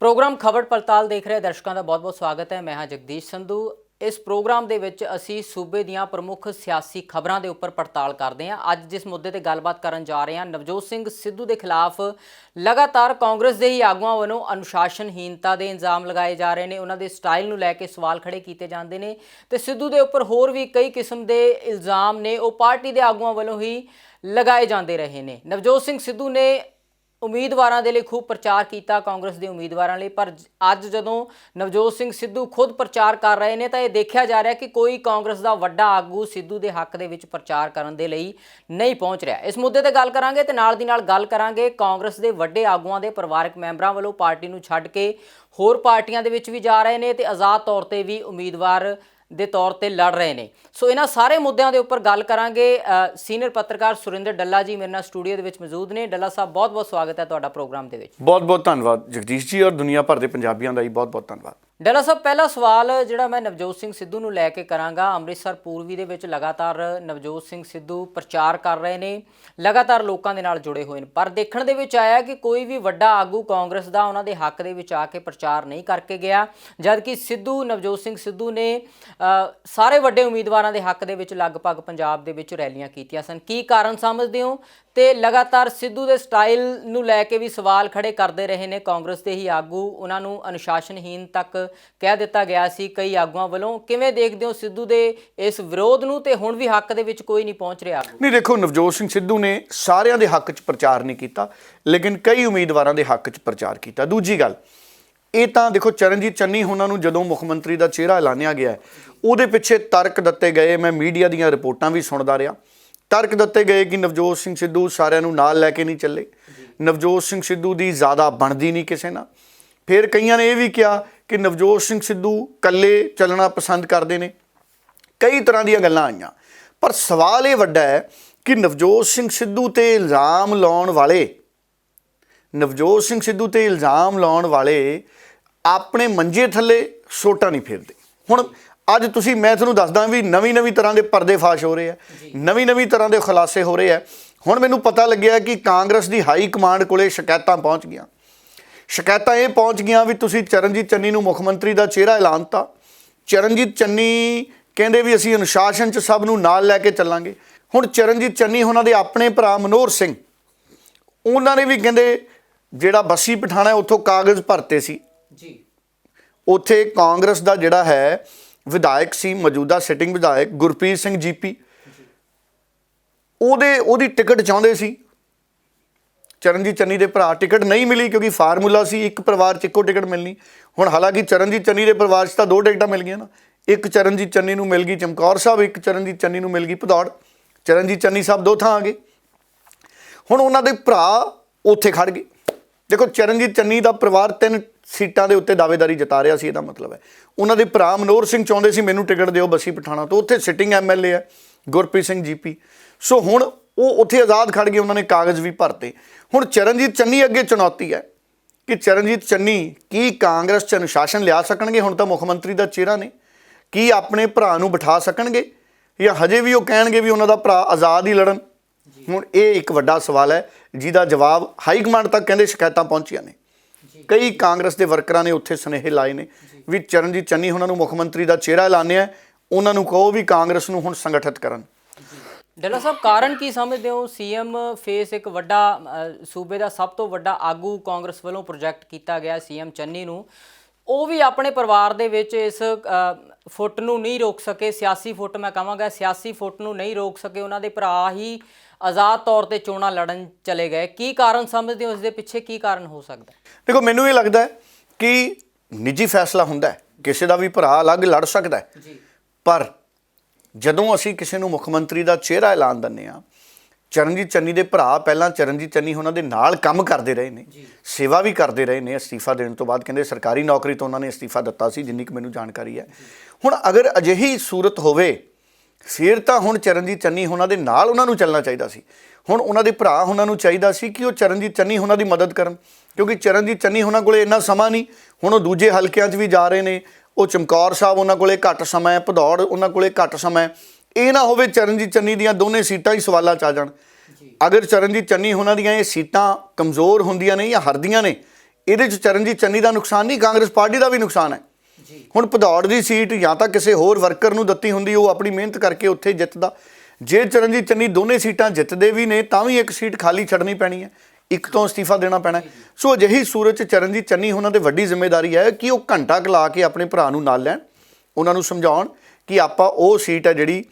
Programme खबर पड़ताल देख रहे दर्शकों का बहुत बहुत स्वागत है। मैं हाँ जगदीश संधू। इस प्रोग्राम के विच असी सूबे दियां प्रमुख सियासी खबरों के उपर पड़ताल करते हैं। अज जिस मुद्दे पर गलबात करन जा रहे हैं, नवजोत सिंह सिद्धू के खिलाफ लगातार कांग्रेस के ही आगुआं वालों अनुशासनहीनता के इल्जाम लगाए जा रहे हैं। उन्होंने स्टाइल नूं लैके सवाल खड़े किए जाते हैं तो सिद्धू के उपर होर भी कई किस्म के इल्जाम ने वो पार्टी के आगुआं वालों ही लगाए जाते रहे हैं। नवजोत सिंह सिद्धू ने उम्मीदवारों के लिए खूब प्रचार किया कांग्रेस के उम्मीदवारों लिए, पर अज जदों नवजोत सिंह सिद्धू खुद प्रचार कर रहे हैं तो यह देखा जा रहा है कि कोई कांग्रेस का वड्डा आगू सिद्धू के हक दे विच प्रचार करने के लिए नहीं पहुँच रहा। इस मुद्दे पर गल करांगे तो नाल दी नाल गल करांगे कांग्रेस के वड्डे आगुआं के परिवारक मैंबरां वालों पार्टी नूं छड्ड के होर पार्टियां दे विच भी जा रहे हैं तो आज़ाद तौर पर भी उम्मीदवार ਦੇ तौर पर लड़ रहे हैं। सो इन्हां सारे मुद्दों के उपर गल करांगे। सीनियर पत्रकार सुरिंदर डल्ला जी मेरे नाल स्टूडियो के विच मौजूद ने। डल्ला साहब बहुत बहुत स्वागत है तुहाडा प्रोग्राम के विच। बहुत बहुत धन्यवाद जगदीश जी और दुनिया भर के पंजाबियों का भी बहुत बहुत धन्यवाद। डल्ला साहब पहला सवाल जिहड़ा मैं नवजोत सिंह सिद्धू नूं लैके करांगा, अमृतसर पूर्वी दे विच लगातार नवजोत सिंह सिद्धू प्रचार कर रहे हैं, लगातार लोगों के नाल जुड़े हुए हैं, पर देखण दे विच आया कि कोई भी वड्डा आगू कांग्रेस का उन्हां दे हक दे विच आके प्रचार नहीं करके गया, जबकि सिद्धू नवजोत सिंह सिद्धू ने सारे वड्डे उम्मीदवारों के हक दे विच लगभग पंजाब दे विच रैलियां कीतियां सन। की कारण समझते हो? तो लगातार सिद्धू के स्टाइल नूं लैके भी सवाल खड़े करते रहे हैं कांग्रेस के ही आगू, उन्होंने अनुशासनहीन तक कह दिता गया सी कई आगुआं वालों। किवें देखते हो सिद्धू के इस विरोध नूं ते हुण भी हक दे विच कोई नहीं पहुँच रहा? नहीं देखो, नवजोत सिंह सिद्धू ने सारिਆਂ ਦੇ हक च प्रचार नहीं किया, लेकिन कई उम्मीदवारों के हक च प्रचार किया। दूजी गल ਇਹ ਤਾਂ देखो चरणजीत चन्नी होना ਨੂੰ ਜਦੋਂ ਮੁੱਖ ਮੰਤਰੀ ਦਾ ਚਿਹਰਾ ਐਲਾਨਿਆ ਗਿਆ ਉਹਦੇ ਪਿੱਛੇ ਤਰਕ ਦਿੱਤੇ ਗਏ। मैं मीडिया ਦੀਆਂ ਰਿਪੋਰਟਾਂ ਵੀ ਸੁਣਦਾ ਰਿਹਾ। ਤਰਕ ਦਿੱਤੇ ਗਏ कि नवजोत सिंह सिद्धू ਸਾਰਿਆਂ ਨੂੰ ਨਾਲ ਲੈ ਕੇ नहीं ਚੱਲੇ, नवजोत सिंह सिद्धू ਦੀ ਜ਼ਿਆਦਾ ਬਣਦੀ नहीं ਕਿਸੇ ਨਾਲ। फिर ਕਈਆਂ ਨੇ ਇਹ ਵੀ ਕਿਹਾ कि नवजोत सिंह सिद्धू ਕੱਲੇ ਚੱਲਣਾ ਪਸੰਦ ਕਰਦੇ ਨੇ। ਕਈ ਤਰ੍ਹਾਂ ਦੀਆਂ ਗੱਲਾਂ ਆਈਆਂ, ਪਰ ਸਵਾਲ ਇਹ ਵੱਡਾ ਹੈ कि नवजोत सिंह सिद्धू ਤੇ ਇਲਜ਼ਾਮ ਲਾਉਣ ਵਾਲੇ नवजोत सिंह सिद्धू ਤੇ ਇਲਜ਼ਾਮ ਲਾਉਣ ਵਾਲੇ ਆਪਣੇ ਮੰਜੇ ਥੱਲੇ ਸੋਟਾ ਨਹੀਂ ਫੇਰਦੇ। ਹੁਣ ਅੱਜ ਤੁਸੀਂ ਮੈਂ ਤੁਹਾਨੂੰ ਦੱਸਦਾ ਵੀ ਨਵੀਂ ਤਰ੍ਹਾਂ ਦੇ ਪਰਦੇਫਾਸ਼ ਹੋ ਰਹੇ ਆ, ਨਵੀਂ ਤਰ੍ਹਾਂ ਦੇ ਖੁਲਾਸੇ ਹੋ ਰਹੇ ਆ। ਹੁਣ ਮੈਨੂੰ ਪਤਾ ਲੱਗਿਆ ਕਿ ਕਾਂਗਰਸ ਦੀ ਹਾਈ ਕਮਾਂਡ ਕੋਲੇ ਸ਼ਿਕਾਇਤਾਂ ਪਹੁੰਚ ਗਈਆਂ। ਸ਼ਿਕਾਇਤਾਂ ਇਹ ਪਹੁੰਚ ਗਈਆਂ ਵੀ ਤੁਸੀਂ ਚਰਨਜੀਤ ਚੰਨੀ ਨੂੰ ਮੁੱਖ ਮੰਤਰੀ ਦਾ ਚਿਹਰਾ ਐਲਾਨਤਾ। ਚਰਨਜੀਤ ਚੰਨੀ ਕਹਿੰਦੇ ਵੀ ਅਸੀਂ ਅਨੁਸ਼ਾਸਨ 'ਚ ਸਭ ਨੂੰ ਨਾਲ ਲੈ ਕੇ ਚੱਲਾਂਗੇ। ਹੁਣ ਚਰਨਜੀਤ ਚੰਨੀ ਉਹਨਾਂ ਦੇ ਆਪਣੇ ਭਰਾ ਮਨੋਹਰ ਸਿੰਘ, ਉਹਨਾਂ ਨੇ ਵੀ ਕਹਿੰਦੇ ਜਿਹੜਾ ਬੱਸੀ ਪਠਾਣਾ ਉੱਥੋਂ ਕਾਗਜ਼ ਭਰਤੇ ਸੀ ਜੀ। ਉੱਥੇ ਕਾਂਗਰਸ ਦਾ ਜਿਹੜਾ ਹੈ ਵਿਧਾਇਕ ਸੀ, ਮੌਜੂਦਾ ਸਿਟਿੰਗ ਵਿਧਾਇਕ ਗੁਰਪ੍ਰੀਤ ਸਿੰਘ ਜੀਪੀ, ਉਹਦੀ ਟਿਕਟ ਚਾਹੁੰਦੇ ਸੀ। ਚਰਨਜੀਤ ਚੰਨੀ ਦੇ ਭਰਾ ਟਿਕਟ ਨਹੀਂ ਮਿਲੀ ਕਿਉਂਕਿ ਫਾਰਮੂਲਾ ਸੀ ਇੱਕ ਪਰਿਵਾਰ 'ਚ ਇੱਕੋ ਟਿਕਟ ਮਿਲਣੀ। ਹੁਣ ਹਾਲਾਂਕਿ ਚਰਨਜੀਤ ਚੰਨੀ ਦੇ ਪਰਿਵਾਰ 'ਚ ਤਾਂ 2 ਟਿਕਟਾਂ ਮਿਲ ਗਈਆਂ ਨਾ, ਇੱਕ ਚਰਨਜੀਤ ਚੰਨੀ ਨੂੰ ਮਿਲ ਗਈ ਚਮਕੌਰ ਸਾਹਿਬ, ਇੱਕ ਚਰਨਜੀਤ ਚੰਨੀ ਨੂੰ ਮਿਲ ਗਈ ਭਦੌੜ। ਚਰਨਜੀਤ ਚੰਨੀ ਸਾਹਿਬ 2 ਥਾਂ ਆ ਗਏ। ਹੁਣ ਉਹਨਾਂ ਦੇ ਭਰਾ ਉੱਥੇ ਖੜ੍ਹ ਗਏ। देखो चरणजीत चन्नी का परिवार 3 सीटां ਦੇ ਉੱਤੇ ਦਾਅਵੇਦਾਰੀ ਜਤਾ ਰਿਹਾ ਸੀ। ਇਹਦਾ ਮਤਲਬ ਹੈ ਉਹਨਾਂ ਦੇ ਭਰਾ ਮਨੋਹਰ ਸਿੰਘ ਚਾਹੁੰਦੇ ਸੀ ਮੈਨੂੰ ਟਿਕਟ ਦਿਓ ਬੱਸੀ ਪਠਾਣਾ ਤੋਂ, ਉੱਥੇ ਸਿਟਿੰਗ ਐਮਐਲਏ ਹੈ ਗੁਰਪ੍ਰੀਤ ਸਿੰਘ ਜੀਪੀ। ਸੋ ਹੁਣ ਉਹ ਉੱਥੇ ਆਜ਼ਾਦ ਖੜ ਗਏ, ਉਹਨਾਂ ਨੇ ਕਾਗਜ਼ ਵੀ ਭਰਤੇ। ਹੁਣ ਚਰਨਜੀਤ ਚੰਨੀ ਅੱਗੇ ਚੁਣੌਤੀ ਹੈ ਕਿ ਚਰਨਜੀਤ ਚੰਨੀ ਕੀ ਕਾਂਗਰਸ 'ਚ ਅਨੁਸ਼ਾਸਨ ਲਿਆ ਸਕਣਗੇ? ਹੁਣ ਤਾਂ ਮੁੱਖ ਮੰਤਰੀ ਦਾ ਚਿਹਰਾ ਨੇ, ਕੀ ਆਪਣੇ ਭਰਾ ਨੂੰ ਬਿਠਾ ਸਕਣਗੇ ਜਾਂ ਹਜੇ ਵੀ ਉਹ ਕਹਿਣਗੇ ਵੀ ਉਹਨਾਂ ਦਾ ਭਰਾ ਆਜ਼ਾਦ ਹੀ ਲੜਨ? ਹੁਣ ਇਹ ਇੱਕ ਵੱਡਾ ਸਵਾਲ ਹੈ ਜਿਹਦਾ ਜਵਾਬ ਹਾਈ ਕਮਾਂਡ ਤੱਕ ਕਹਿੰਦੇ ਸ਼ਿਕਾਇਤਾਂ ਪਹੁੰਚੀਆਂ ਨੇ। ਕਈ ਕਾਂਗਰਸ ਦੇ ਵਰਕਰਾਂ ਨੇ ਉੱਥੇ ਸੁਨੇਹੇ ਲਾਏ ਨੇ ਵੀ ਚਰਨਜੀਤ ਚੰਨੀ ਉਹਨਾਂ ਨੂੰ ਮੁੱਖ ਮੰਤਰੀ ਦਾ ਚਿਹਰਾ ਐਲਾਨਿਆ, ਉਹਨਾਂ ਨੂੰ ਕਹੋ ਵੀ ਕਾਂਗਰਸ ਨੂੰ ਹੁਣ ਸੰਗਠਿਤ ਕਰਨ। ਡੱਲਾ ਸਾਹਿਬ ਕਾਰਨ ਕੀ ਸਮਝਦੇ ਹੋ? ਸੀਐਮ ਫੇਸ ਇੱਕ ਵੱਡਾ ਸੂਬੇ ਦਾ ਸਭ ਤੋਂ ਵੱਡਾ ਆਗੂ ਕਾਂਗਰਸ ਵੱਲੋਂ ਪ੍ਰੋਜੈਕਟ ਕੀਤਾ ਗਿਆ ਸੀਐਮ ਚੰਨੀ ਨੂੰ, ਉਹ ਵੀ ਆਪਣੇ ਪਰਿਵਾਰ ਦੇ ਵਿੱਚ ਇਸ ਫੁੱਟ ਨੂੰ ਨਹੀਂ ਰੋਕ ਸਕੇ, ਸਿਆਸੀ ਫੁੱਟ ਮੈਂ ਕਹਾਂਗਾ ਸਿਆਸੀ ਫੁੱਟ ਨੂੰ ਨਹੀਂ ਰੋਕ ਸਕੇ। ਉਹਨਾਂ ਦੇ ਭਰਾ ਹੀ ਆਜ਼ਾਦ ਤੌਰ 'ਤੇ ਚੋਣਾਂ ਲੜਨ ਚਲੇ ਗਏ। ਕੀ ਕਾਰਨ ਸਮਝਦੇ ਹੋ? ਇਸ ਦੇ ਪਿੱਛੇ ਕੀ ਕਾਰਨ ਹੋ ਸਕਦਾ? ਦੇਖੋ ਮੈਨੂੰ ਇਹ ਲੱਗਦਾ ਕਿ ਨਿੱਜੀ ਫੈਸਲਾ ਹੁੰਦਾ, ਕਿਸੇ ਦਾ ਵੀ ਭਰਾ ਅਲੱਗ ਲੜ ਸਕਦਾ, ਪਰ ਜਦੋਂ ਅਸੀਂ ਕਿਸੇ ਨੂੰ ਮੁੱਖ ਮੰਤਰੀ ਦਾ ਚਿਹਰਾ ਐਲਾਨ ਦਿੰਦੇ ਹਾਂ, ਚਰਨਜੀਤ ਚੰਨੀ ਦੇ ਭਰਾ ਪਹਿਲਾਂ ਚਰਨਜੀਤ ਚੰਨੀ ਉਹਨਾਂ ਦੇ ਨਾਲ ਕੰਮ ਕਰਦੇ ਰਹੇ ਨੇ, ਸੇਵਾ ਵੀ ਕਰਦੇ ਰਹੇ ਨੇ। ਅਸਤੀਫਾ ਦੇਣ ਤੋਂ ਬਾਅਦ ਕਹਿੰਦੇ ਸਰਕਾਰੀ ਨੌਕਰੀ ਤੋਂ ਉਹਨਾਂ ਨੇ ਅਸਤੀਫਾ ਦਿੱਤਾ ਸੀ, ਜਿੰਨੀ ਕੁ ਮੈਨੂੰ ਜਾਣਕਾਰੀ ਹੈ। ਹੁਣ ਅਗਰ ਅਜਿਹੀ ਸੂਰਤ ਹੋਵੇ ਫਿਰ ਤਾਂ ਹੁਣ ਚਰਨਜੀਤ ਚੰਨੀ ਉਹਨਾਂ ਦੇ ਨਾਲ ਉਹਨਾਂ ਨੂੰ ਚੱਲਣਾ ਚਾਹੀਦਾ ਸੀ। ਹੁਣ ਉਹਨਾਂ ਦੇ ਭਰਾ ਉਹਨਾਂ ਨੂੰ ਚਾਹੀਦਾ ਸੀ ਕਿ ਉਹ ਚਰਨਜੀਤ ਚੰਨੀ ਉਹਨਾਂ ਦੀ ਮਦਦ ਕਰਨ, ਕਿਉਂਕਿ ਚਰਨਜੀਤ ਚੰਨੀ ਉਹਨਾਂ ਕੋਲ ਇੰਨਾ ਸਮਾਂ ਨਹੀਂ। ਹੁਣ ਉਹ ਦੂਜੇ ਹਲਕਿਆਂ 'ਚ ਵੀ ਜਾ ਰਹੇ ਨੇ, ਉਹ ਚਮਕੌਰ ਸਾਹਿਬ ਉਹਨਾਂ ਕੋਲ ਘੱਟ ਸਮਾਂ ਹੈ, ਭਦੌੜ ਉਹਨਾਂ ਕੋਲ ਘੱਟ ਸਮਾਂ ਹੈ। ਇਹ ਨਾ ਹੋਵੇ ਚਰਨਜੀਤ ਚੰਨੀ ਦੀਆਂ ਦੋਨੇ ਸੀਟਾਂ ਹੀ ਸਵਾਲਾਂ 'ਚ ਆ ਜਾਣ। ਅਗਰ ਚਰਨਜੀਤ ਚੰਨੀ ਉਹਨਾਂ ਦੀਆਂ ਇਹ ਸੀਟਾਂ ਕਮਜ਼ੋਰ ਹੁੰਦੀਆਂ ਨੇ ਜਾਂ ਹਰਦੀਆਂ ਨੇ, ਇਹਦੇ 'ਚ ਚਰਨਜੀਤ ਚੰਨੀ ਦਾ ਨੁਕਸਾਨ ਨਹੀਂ, ਕਾਂਗਰਸ ਪਾਰਟੀ ਦਾ ਵੀ ਨੁਕਸਾਨ ਹੈ। ਹੁਣ ਭਦੌੜ ਦੀ ਸੀਟ ਜਾਂ ਤਾਂ ਕਿਸੇ ਹੋਰ ਵਰਕਰ ਨੂੰ ਦਿੱਤੀ ਹੁੰਦੀ, ਉਹ ਆਪਣੀ ਮਿਹਨਤ ਕਰਕੇ ਉੱਥੇ ਜਿੱਤਦਾ। ਜੇ ਚਰਨਜੀਤ ਚੰਨੀ ਦੋਨੇ ਸੀਟਾਂ ਜਿੱਤਦੇ ਵੀ ਨੇ ਤਾਂ ਵੀ ਇੱਕ ਸੀਟ ਖਾਲੀ ਛੱਡਣੀ ਪੈਣੀ ਹੈ, ਇੱਕ ਤੋਂ ਅਸਤੀਫਾ ਦੇਣਾ ਪੈਣਾ। ਸੋ ਅਜਿਹੀ ਸੂਰਤ 'ਚ ਚਰਨਜੀਤ ਚੰਨੀ ਉਹਨਾਂ 'ਤੇ ਵੱਡੀ ਜ਼ਿੰਮੇਵਾਰੀ ਹੈ ਕਿ ਉਹ ਘੰਟਾ ਕੁ ਲਾ ਕੇ ਆਪਣੇ ਭਰਾ ਨੂੰ ਨਾਲ ਲੈਣ, ਉਹਨਾਂ ਨੂੰ ਸਮਝਾਉਣ ਕਿ ਆਪਾਂ ਉਹ ਸੀਟ ਹੈ ਜਿਹੜੀ